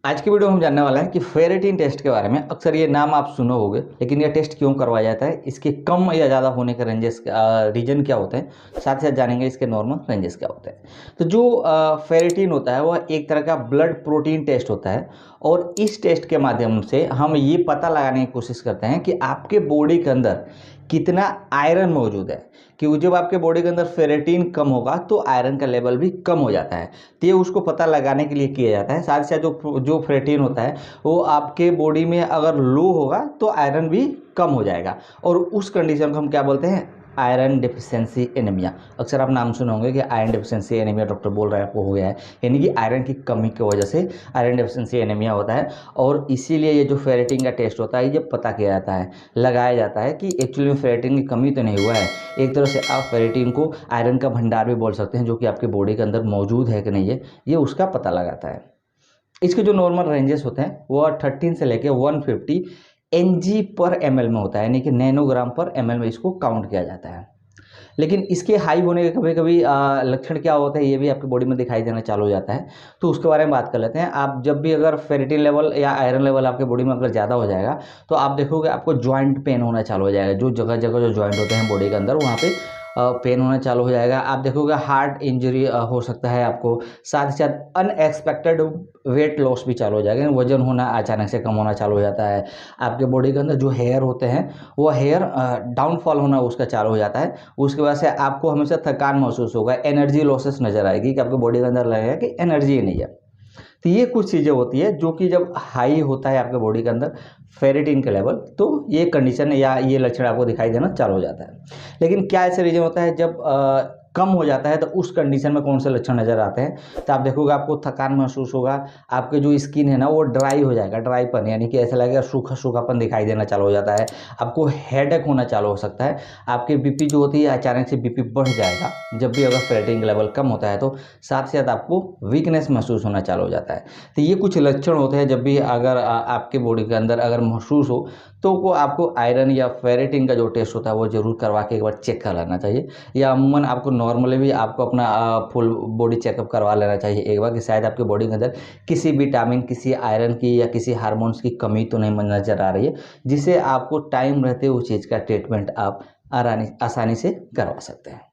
आज की वीडियो में हम जानने वाला है कि फेरेटिन टेस्ट के बारे में। अक्सर ये नाम आप सुने होंगे, लेकिन यह टेस्ट क्यों करवाया जाता है, इसके कम या ज़्यादा होने के रेंजेस रीजन क्या होते हैं, साथ ही साथ जानेंगे इसके नॉर्मल रेंजेस क्या होते हैं। तो जो फेरेटिन होता है वह एक तरह का ब्लड प्रोटीन टेस्ट होता है, और इस टेस्ट के माध्यम से हम ये पता लगाने की कोशिश करते हैं कि आपके बॉडी के अंदर कितना आयरन मौजूद है। कि जब आपके बॉडी के अंदर फेरेटिन कम होगा तो आयरन का लेवल भी कम हो जाता है। तो ये उसको पता लगाने के लिए किया जाता है। साथ ही साथ जो फेरेटिन होता है वो आपके बॉडी में अगर लो होगा तो आयरन भी कम हो जाएगा, और उस कंडीशन को हम क्या बोलते हैं, आयरन डेफिशिएंसी एनीमिया। अक्सर आप नाम सुने होंगे कि आयरन डेफिशिएंसी एनीमिया डॉक्टर बोल रहा है आपको हो गया है, यानी कि आयरन की कमी की वजह से आयरन डेफिशिएंसी एनीमिया होता है। और इसीलिए ये जो फेरेटिन का टेस्ट होता है ये पता किया जाता है, लगाया जाता है कि एक्चुअली में फेरेटिन की कमी तो नहीं हुआ है। एक तरह से आप फेरेटिन को आयरन का भंडार भी बोल सकते हैं, जो कि आपके बॉडी के अंदर मौजूद है कि नहीं है, ये उसका पता लगाता है। इसके जो नॉर्मल रेंजेस होते हैं वो 13 से लेके 150 एनजी पर एमएल में होता है, यानी कि नैनोग्राम पर एमएल में इसको काउंट किया जाता है। लेकिन इसके हाई होने के कभी कभी लक्षण क्या होता है, ये भी आपकी बॉडी में दिखाई देना चालू हो जाता है। तो उसके बारे में बात कर लेते हैं। आप जब भी अगर फेरेटिन लेवल या आयरन लेवल आपके बॉडी में अगर ज़्यादा हो जाएगा तो आप देखोगे आपको जॉइंट पेन होना चालू हो जाएगा। जो जगह जगह जो जॉइंट होते हैं बॉडी के अंदर वहाँ पे पेन होना चालू हो जाएगा। आप देखोगे हार्ट इंजरी हो सकता है आपको। साथ ही साथ अनएक्सपेक्टेड वेट लॉस भी चालू हो जाएगा, वजन होना अचानक से कम होना चालू हो जाता है। आपके बॉडी के अंदर जो हेयर होते हैं वो हेयर डाउनफॉल होना उसका चालू हो जाता है। उसके बाद से आपको हमेशा थकान महसूस होगा, एनर्जी लॉसेस नजर आएगी कि आपके बॉडी के अंदर लगेगा कि एनर्जी ही नहीं है। तो ये कुछ चीज़ें होती है जो कि जब हाई होता है आपके बॉडी के अंदर फेरेटिन का लेवल, तो ये कंडीशन या ये लक्षण आपको दिखाई देना चालू हो जाता है। लेकिन क्या ऐसे रीजन होता है जब कम हो जाता है, तो उस कंडीशन में कौन से लक्षण नज़र आते हैं। तो आप देखोगे आपको थकान महसूस होगा, आपके जो स्किन है ना वो ड्राई हो जाएगा, ड्राईपन, यानी कि ऐसा लगेगा सूखा सूखापन दिखाई देना चालू हो जाता है। आपको हेडेक होना चालू हो सकता है। आपकी बीपी जो होती है अचानक से बीपी बढ़ जाएगा जब भी अगर फेरेटिन लेवल कम होता है तो। साथ ही साथ आपको वीकनेस महसूस होना चालू हो जाता है। तो ये कुछ लक्षण होते हैं जब भी अगर आपके बॉडी के अंदर अगर महसूस हो तो वो आपको आयरन या फेरेटिन का जो टेस्ट होता है वो जरूर करवा के एक बार चेक कर लेना चाहिए। या अमूमन आपको नॉर्मली भी आपको अपना फुल बॉडी चेकअप करवा लेना चाहिए एक बार, कि शायद आपके बॉडी के अंदर किसी विटामिन, किसी आयरन की या किसी हार्मोन्स की कमी तो नहीं नजर आ रही है, जिससे आपको टाइम रहते उस चीज़ का ट्रीटमेंट आप आसानी से करवा सकते हैं।